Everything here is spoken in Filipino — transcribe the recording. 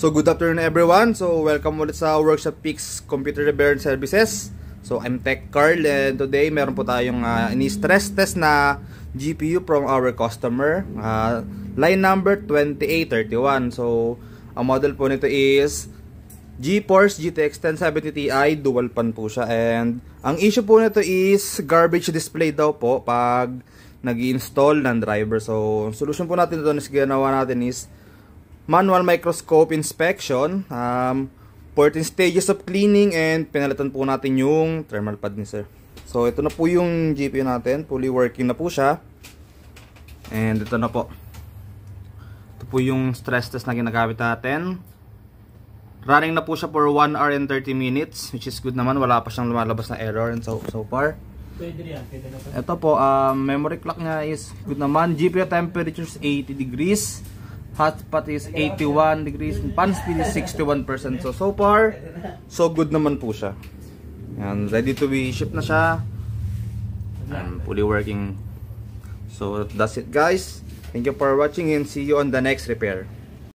So good afternoon everyone. So welcome ulit sa Workshop Peaks Computer Repair and Services. So I'm Tech Carl and today meron po tayong ini-stress test na GPU from our customer. Line number 2831. So ang model po nito is GeForce GTX 1070 Ti, dual pan po siya. And ang issue po nito is garbage display daw po pag nag-i-install ng driver. So solution po natin ito na ginawa natin is manual microscope inspection, 14 stages of cleaning, and pinalitan po natin yung thermal pad ni sir. So ito na po yung GPU natin, fully working na po siya. And ito na po. Ito po yung stress test na ginagamit natin. Running na po siya for 1 hour and 30 minutes, which is good naman, wala pa siyang lumalabas na error and so far. Pwede yan, pwede na po. Ito po, memory clock niya is good naman. GPU temperature is 80 degrees. Hotspot is 81 degrees. Fan speed is 61%. So far, so good naman po siya. And ready to be shipped na siya. And fully working. So that's it guys. Thank you for watching and see you on the next repair.